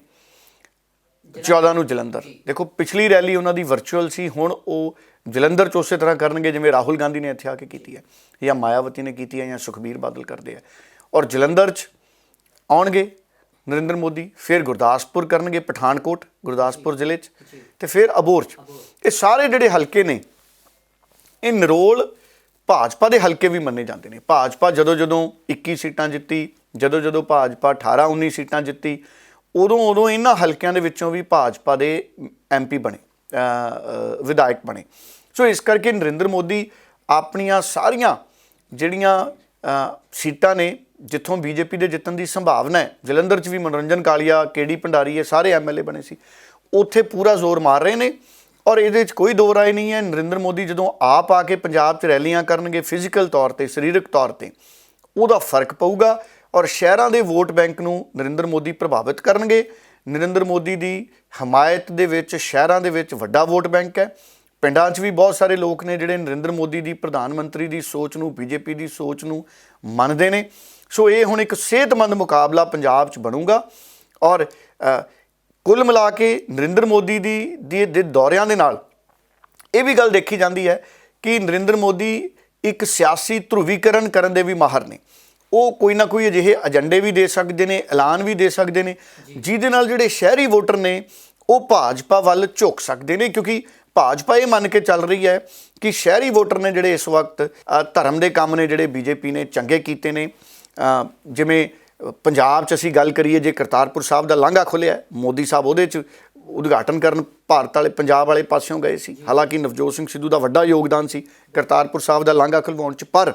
14 ਨੂੰ ਜਲੰਧਰ। ਦੇਖੋ ਪਿਛਲੀ ਰੈਲੀ ਉਹਨਾਂ ਦੀ ਵਰਚੁਅਲ ਸੀ, ਹੁਣ ਉਹ ਜਲੰਧਰ 'ਚ ਉਸੇ ਤਰ੍ਹਾਂ ਕਰਨਗੇ ਜਿਵੇਂ ਰਾਹੁਲ ਗਾਂਧੀ ਨੇ ਇੱਥੇ ਆ ਕੇ ਕੀਤੀ ਹੈ, ਜਾਂ ਮਾਇਆਵਤੀ ਨੇ ਕੀਤੀ ਹੈ, ਜਾਂ ਸੁਖਬੀਰ ਬਾਦਲ ਕਰਦੇ ਆ। ਔਰ ਜਲੰਧਰ 'ਚ ਆਉਣਗੇ ਨਰਿੰਦਰ ਮੋਦੀ, ਫਿਰ ਗੁਰਦਾਸਪੁਰ ਕਰਨਗੇ, ਪਠਾਨਕੋਟ ਗੁਰਦਾਸਪੁਰ ਜ਼ਿਲ੍ਹੇ 'ਚ, ਤੇ ਫਿਰ ਅਬੋਹਰ 'ਚ। ਇਹ ਸਾਰੇ ਜਿਹੜੇ ਹਲਕੇ ਨੇ ਇਹ ਨਿਰੋਲ ਭਾਜਪਾ ਦੇ ਹਲਕੇ ਵੀ ਮੰਨੇ ਜਾਂਦੇ ਨੇ। ਭਾਜਪਾ ਜਦੋਂ 21 ਸੀਟਾਂ ਜਿੱਤੀ, ਜਦੋਂ ਭਾਜਪਾ 18-19 ਸੀਟਾਂ ਜਿੱਤੀ, ਉਦੋਂ ਇਹਨਾਂ ਹਲਕਿਆਂ ਦੇ ਵਿੱਚੋਂ ਵੀ ਭਾਜਪਾ ਦੇ ਐਮਪੀ ਬਣੇ, ਵਿਧਾਇਕ ਬਣੇ। ਸੋ ਇਸ ਕਰਕੇ ਨਰਿੰਦਰ ਮੋਦੀ ਆਪਣੀਆਂ ਸਾਰੀਆਂ ਜਿਹੜੀਆਂ ਸੀਟਾਂ ਨੇ ਜਿੱਥੋਂ ਬੀਜੇਪੀ ਦੇ ਜਿੱਤਣ ਦੀ ਸੰਭਾਵਨਾ ਹੈ, ਜਲੰਧਰ 'ਚ ਵੀ ਮਨੋਰੰਜਨ ਕਾਲੀਆ, KD ਭੰਡਾਰੀ, ਇਹ ਸਾਰੇ ਐਮਐਲਏ ਬਣੇ ਸੀ, ਉੱਥੇ ਪੂਰਾ ਜ਼ੋਰ ਮਾਰ ਰਹੇ ਨੇ। ਔਰ ਇਹਦੇ 'ਚ ਕੋਈ ਦੋ ਰਾਏ ਨਹੀਂ ਹੈ, ਨਰਿੰਦਰ ਮੋਦੀ ਜਦੋਂ ਆਪ ਆ ਕੇ ਪੰਜਾਬ 'ਚ ਰੈਲੀਆਂ ਕਰਨਗੇ, ਫਿਜ਼ੀਕਲ ਤੌਰ 'ਤੇ, ਸਰੀਰਕ ਤੌਰ 'ਤੇ ਉਹਦਾ ਫਰਕ ਪਊਗਾ। ਔਰ ਸ਼ਹਿਰਾਂ ਦੇ ਵੋਟ ਬੈਂਕ ਨੂੰ ਨਰਿੰਦਰ ਮੋਦੀ ਪ੍ਰਭਾਵਿਤ ਕਰਨਗੇ। ਨਰਿੰਦਰ ਮੋਦੀ ਦੀ ਹਮਾਇਤ ਦੇ ਵਿੱਚ ਸ਼ਹਿਰਾਂ ਦੇ ਵਿੱਚ ਵੱਡਾ ਵੋਟ ਬੈਂਕ ਹੈ। ਪਿੰਡਾਂ 'ਚ ਵੀ ਬਹੁਤ ਸਾਰੇ ਲੋਕ ਨੇ ਜਿਹੜੇ ਨਰਿੰਦਰ ਮੋਦੀ ਦੀ ਪ੍ਰਧਾਨ ਮੰਤਰੀ ਦੀ ਸੋਚ ਨੂੰ, ਬੀਜੇਪੀ ਦੀ ਸੋਚ ਨੂੰ ਮੰਨਦੇ ਨੇ। ਸੋ ਇਹ ਹੁਣ ਇੱਕ ਸਿਹਤਮੰਦ ਮੁਕਾਬਲਾ ਪੰਜਾਬ 'ਚ ਬਣੂਗਾ। ਔਰ ਕੁੱਲ ਮਿਲਾ ਕੇ ਨਰਿੰਦਰ ਮੋਦੀ ਦੇ ਦੌਰਿਆਂ ਦੇ ਨਾਲ ਇਹ ਵੀ ਗੱਲ ਦੇਖੀ ਜਾਂਦੀ ਹੈ ਕਿ ਨਰਿੰਦਰ ਮੋਦੀ ਇੱਕ ਸਿਆਸੀ ਧਰੁਵੀਕਰਨ ਕਰਨ ਦੇ ਵੀ ਮਾਹਰ ਨੇ। ਉਹ ਕੋਈ ਨਾ ਕੋਈ ਅਜਿਹੇ ਏਜੰਡੇ ਵੀ ਦੇ ਸਕਦੇ ਨੇ, ਐਲਾਨ ਵੀ ਦੇ ਸਕਦੇ ਨੇ, ਜਿਹਦੇ ਨਾਲ ਜਿਹੜੇ ਸ਼ਹਿਰੀ ਵੋਟਰ ਨੇ ਉਹ ਭਾਜਪਾ ਵੱਲ ਝੁਕ ਸਕਦੇ ਨੇ। ਕਿਉਂਕਿ ਭਾਜਪਾ ਇਹ ਮੰਨ ਕੇ ਚੱਲ ਰਹੀ ਹੈ ਕਿ ਸ਼ਹਿਰੀ ਵੋਟਰ ਨੇ ਜਿਹੜੇ ਇਸ ਵਕਤ ਧਰਮ ਦੇ ਕੰਮ ਨੇ ਜਿਹੜੇ ਬੀਜੇਪੀ ਨੇ ਚੰਗੇ ਕੀਤੇ ਨੇ। ਜਿਵੇਂ ਪੰਜਾਬ 'ਚ ਅਸੀਂ ਗੱਲ ਕਰੀਏ, ਜੇ ਕਰਤਾਰਪੁਰ ਸਾਹਿਬ ਦਾ ਲਾਂਘਾ ਖੁੱਲ੍ਹਿਆ, ਮੋਦੀ ਸਾਹਿਬ ਉਹਦੇ 'ਚ ਉਦਘਾਟਨ ਕਰਨ ਭਾਰਤ ਵਾਲੇ ਪੰਜਾਬ ਵਾਲੇ ਪਾਸਿਓਂ ਗਏ ਸੀ। ਹਾਲਾਂਕਿ ਨਵਜੋਤ ਸਿੰਘ ਸਿੱਧੂ ਦਾ ਵੱਡਾ ਯੋਗਦਾਨ ਸੀ ਕਰਤਾਰਪੁਰ ਸਾਹਿਬ ਦਾ ਲਾਂਘਾ ਖੁਲਵਾਉਣ 'ਚ, ਪਰ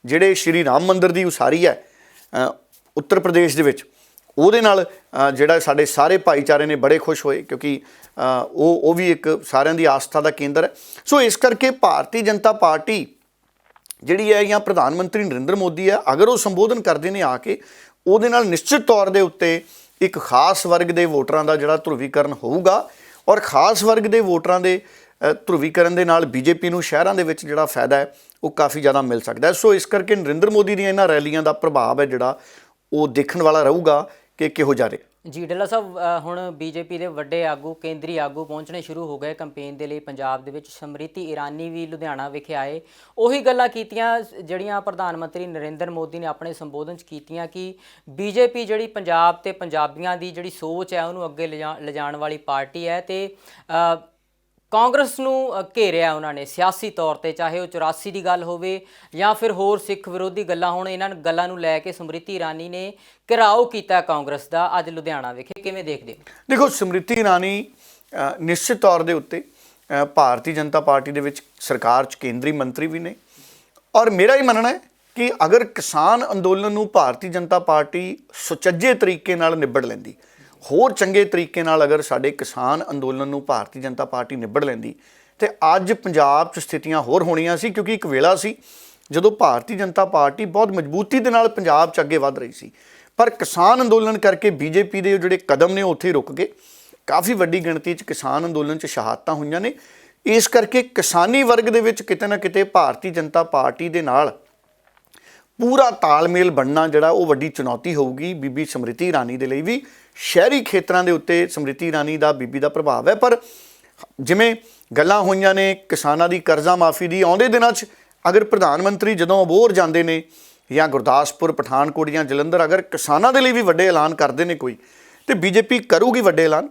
ਜਿਹੜੇ ਸ਼੍ਰੀ ਰਾਮ ਮੰਦਿਰ ਦੀ ਉਸਾਰੀ ਹੈ ਉੱਤਰ ਪ੍ਰਦੇਸ਼ ਦੇ ਵਿੱਚ, ਉਹਦੇ ਨਾਲ ਜਿਹੜਾ ਸਾਡੇ ਸਾਰੇ ਭਾਈਚਾਰੇ ਨੇ ਬੜੇ ਖੁਸ਼ ਹੋਏ, ਕਿਉਂਕਿ ਉਹ ਵੀ ਇੱਕ ਸਾਰਿਆਂ ਦੀ ਆਸਥਾ ਦਾ ਕੇਂਦਰ ਹੈ। ਸੋ ਇਸ ਕਰਕੇ ਭਾਰਤੀ ਜਨਤਾ ਪਾਰਟੀ ਜਿਹੜੀ ਹੈ, ਜਾਂ ਪ੍ਰਧਾਨ ਮੰਤਰੀ ਨਰਿੰਦਰ ਮੋਦੀ ਹੈ, ਅਗਰ ਉਹ ਸੰਬੋਧਨ ਕਰਦੇ ਨੇ ਆ ਕੇ, ਉਹਦੇ ਨਾਲ ਨਿਸ਼ਚਿਤ ਤੌਰ ਦੇ ਉੱਤੇ ਇੱਕ ਖਾਸ ਵਰਗ ਦੇ ਵੋਟਰਾਂ ਦਾ ਜਿਹੜਾ ਧਰੁਵੀਕਰਨ ਹੋਊਗਾ। ਔਰ ਖਾਸ ਵਰਗ ਦੇ ਵੋਟਰਾਂ ਦੇ ਧਰੁਵੀਕਰਨ ਦੇ ਨਾਲ ਬੀਜੇਪੀ ਨੂੰ ਸ਼ਹਿਰਾਂ ਦੇ ਵਿੱਚ ਜਿਹੜਾ ਫਾਇਦਾ ਹੈ ਉਹ ਕਾਫੀ ਜ਼ਿਆਦਾ ਮਿਲ ਸਕਦਾ ਹੈ। ਸੋ ਇਸ ਕਰਕੇ ਨਰਿੰਦਰ ਮੋਦੀ ਦੀਆਂ ਇਹਨਾਂ ਰੈਲੀਆਂ ਦਾ ਪ੍ਰਭਾਵ ਹੈ ਜਿਹੜਾ ਉਹ ਦੇਖਣ ਵਾਲਾ ਰਹੂਗਾ ਕਿ ਕਿਹੋ ਜਿਹਾ ਰਿਹਾ। ਜੀ ਡੱਲਾ ਸਾਹਿਬ, ਹੁਣ ਬੀਜੇਪੀ ਦੇ ਵੱਡੇ ਆਗੂ, ਕੇਂਦਰੀ ਆਗੂ ਪਹੁੰਚਣੇ ਸ਼ੁਰੂ ਹੋ ਗਏ ਕੈਂਪੇਨ ਦੇ ਲਈ ਪੰਜਾਬ ਦੇ ਵਿੱਚ। ਸਮ੍ਰਿਤੀ ਇਰਾਨੀ ਵੀ ਲੁਧਿਆਣਾ ਵਿਖੇ ਆਏ, ਉਹੀ ਗੱਲਾਂ ਕੀਤੀਆਂ ਜਿਹੜੀਆਂ ਪ੍ਰਧਾਨ ਮੰਤਰੀ ਨਰਿੰਦਰ ਮੋਦੀ ਨੇ ਆਪਣੇ ਸੰਬੋਧਨ 'ਚ ਕੀਤੀਆਂ ਕਿ ਬੀਜੇਪੀ ਜਿਹੜੀ ਪੰਜਾਬ ਤੇ ਪੰਜਾਬੀਆਂ ਦੀ ਜਿਹੜੀ ਸੋਚ ਹੈ ਉਹਨੂੰ ਅੱਗੇ ਲਿਜਾਣ ਵਾਲੀ ਪਾਰਟੀ ਹੈ, ਤੇ ਕਾਂਗਰਸ ਨੂੰ ਘੇਰਿਆ ਉਹਨਾਂ ਨੇ ਸਿਆਸੀ ਤੌਰ 'ਤੇ, ਚਾਹੇ ਉਹ 84 ਦੀ ਗੱਲ ਹੋਵੇ ਜਾਂ ਫਿਰ ਹੋਰ ਸਿੱਖ ਵਿਰੋਧੀ ਗੱਲਾਂ ਹੋਣ। ਇਹਨਾਂ ਗੱਲਾਂ ਨੂੰ ਲੈ ਕੇ ਸਮ੍ਰਿਤੀ ਇਰਾਨੀ ਨੇ ਘਿਰਾਓ ਕੀਤਾ ਕਾਂਗਰਸ ਦਾ ਅੱਜ ਲੁਧਿਆਣਾ ਵਿਖੇ। ਕਿਵੇਂ ਦੇਖਦੇ ਹੋ? ਦੇਖੋ, ਸਮ੍ਰਿਤੀ ਇਰਾਨੀ ਨਿਸ਼ਚਿਤ ਤੌਰ ਦੇ ਉੱਤੇ ਭਾਰਤੀ ਜਨਤਾ ਪਾਰਟੀ ਦੇ ਵਿੱਚ ਸਰਕਾਰ 'ਚ ਕੇਂਦਰੀ ਮੰਤਰੀ ਵੀ ਨੇ। ਔਰ ਮੇਰਾ ਇਹ ਮੰਨਣਾ ਹੈ ਕਿ ਅਗਰ ਕਿਸਾਨ ਅੰਦੋਲਨ ਨੂੰ ਭਾਰਤੀ ਜਨਤਾ ਪਾਰਟੀ ਸੁਚੱਜੇ ਤਰੀਕੇ ਨਾਲ ਨਿਬੜ ਲੈਂਦੀ, ਹੋਰ ਚੰਗੇ ਤਰੀਕੇ ਨਾਲ ਅਗਰ ਸਾਡੇ ਕਿਸਾਨ ਅੰਦੋਲਨ ਨੂੰ ਭਾਰਤੀ ਜਨਤਾ ਪਾਰਟੀ ਨਿਬੜ ਲੈਂਦੀ, ਤੇ ਅੱਜ ਪੰਜਾਬ 'ਚ ਸਥਿਤੀਆਂ ਹੋਰ ਹੋਣੀਆਂ ਸੀ। ਕਿਉਂਕਿ ਇੱਕ ਵੇਲਾ ਸੀ ਜਦੋਂ ਭਾਰਤੀ ਜਨਤਾ ਪਾਰਟੀ ਬਹੁਤ ਮਜ਼ਬੂਤੀ ਦੇ ਨਾਲ ਪੰਜਾਬ 'ਚ ਅੱਗੇ ਵਧ ਰਹੀ ਸੀ, ਪਰ ਕਿਸਾਨ ਅੰਦੋਲਨ ਕਰਕੇ ਬੀਜੇਪੀ ਦੇ ਜਿਹੜੇ ਕਦਮ ਨੇ ਉੱਥੇ ਰੁਕ ਗਏ। ਕਾਫੀ ਵੱਡੀ ਗਿਣਤੀ 'ਚ ਕਿਸਾਨ ਅੰਦੋਲਨ 'ਚ ਸ਼ਹਾਦਤਾਂ ਹੋਈਆਂ ਨੇ। ਇਸ ਕਰਕੇ ਕਿਸਾਨੀ ਵਰਗ ਦੇ ਵਿੱਚ ਕਿਤੇ ਨਾ ਕਿਤੇ ਭਾਰਤੀ ਜਨਤਾ ਪਾਰਟੀ ਦੇ ਨਾਲ ਪੂਰਾ ਤਾਲਮੇਲ ਬਣਨਾ ਜਿਹੜਾ ਉਹ ਵੱਡੀ ਚੁਣੌਤੀ ਹੋਊਗੀ ਬੀਬੀ ਸਮ੍ਰਿਤੀ ਇਰਾਨੀ ਦੇ ਲਈ ਵੀ। ਸ਼ਹਿਰੀ ਖੇਤਰਾਂ ਦੇ ਉੱਤੇ ਸਮ੍ਰਿਤੀ ਇਰਾਨੀ ਦਾ, ਬੀਬੀ ਦਾ ਪ੍ਰਭਾਵ ਹੈ। ਪਰ ਜਿਵੇਂ ਗੱਲਾਂ ਹੋਈਆਂ ਨੇ ਕਿਸਾਨਾਂ ਦੀ ਕਰਜ਼ਾ ਮਾਫੀ ਦੀ, ਆਉਂਦੇ ਦਿਨਾਂ 'ਚ ਅਗਰ ਪ੍ਰਧਾਨ ਮੰਤਰੀ ਜਦੋਂ ਅਬੋਹਰ ਜਾਂਦੇ ਨੇ ਜਾਂ ਗੁਰਦਾਸਪੁਰ, ਪਠਾਨਕੋਟ ਜਾਂ ਜਲੰਧਰ, ਅਗਰ ਕਿਸਾਨਾਂ ਦੇ ਲਈ ਵੀ ਵੱਡੇ ਐਲਾਨ ਕਰਦੇ ਨੇ ਕੋਈ, ਤੇ ਬੀਜੇਪੀ ਕਰੂਗੀ ਵੱਡੇ ਐਲਾਨ,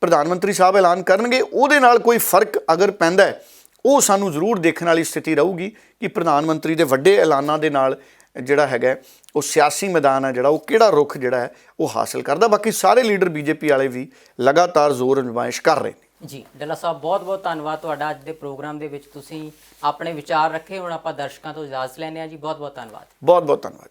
ਪ੍ਰਧਾਨ ਮੰਤਰੀ ਸਾਹਿਬ ਐਲਾਨ ਕਰਨਗੇ, ਉਹਦੇ ਨਾਲ ਕੋਈ ਫਰਕ ਅਗਰ ਪੈਂਦਾ ਹੈ ਉਹ ਸਾਨੂੰ ਜ਼ਰੂਰ ਦੇਖਣ ਵਾਲੀ ਸਥਿਤੀ ਰਹੂਗੀ ਕਿ ਪ੍ਰਧਾਨ ਮੰਤਰੀ ਦੇ ਵੱਡੇ ਐਲਾਨਾਂ ਦੇ ਨਾਲ ਜਿਹੜਾ ਹੈਗਾ ਉਹ ਸਿਆਸੀ ਮੈਦਾਨ ਹੈ ਜਿਹੜਾ ਉਹ ਕਿਹੜਾ ਰੁਖ ਜਿਹੜਾ ਹੈ ਉਹ ਹਾਸਲ ਕਰਦਾ। ਬਾਕੀ ਸਾਰੇ ਲੀਡਰ ਬੀਜੇਪੀ ਵਾਲੇ ਵੀ ਲਗਾਤਾਰ ਜ਼ੋਰ ਅਜ਼ਮਾਇਸ਼ ਕਰ ਰਹੇ ਨੇ। ਜੀ ਡੱਲਾ ਸਾਹਿਬ, ਬਹੁਤ ਬਹੁਤ ਧੰਨਵਾਦ ਤੁਹਾਡਾ। ਅੱਜ ਦੇ ਪ੍ਰੋਗਰਾਮ ਦੇ ਵਿੱਚ ਤੁਸੀਂ ਆਪਣੇ ਵਿਚਾਰ ਰੱਖੇ। ਹੁਣ ਆਪਾਂ ਦਰਸ਼ਕਾਂ ਤੋਂ ਇਜਾਜ਼ਤ ਲੈਂਦੇ ਹਾਂ ਜੀ। ਬਹੁਤ ਬਹੁਤ ਧੰਨਵਾਦ। ਬਹੁਤ ਬਹੁਤ ਧੰਨਵਾਦ।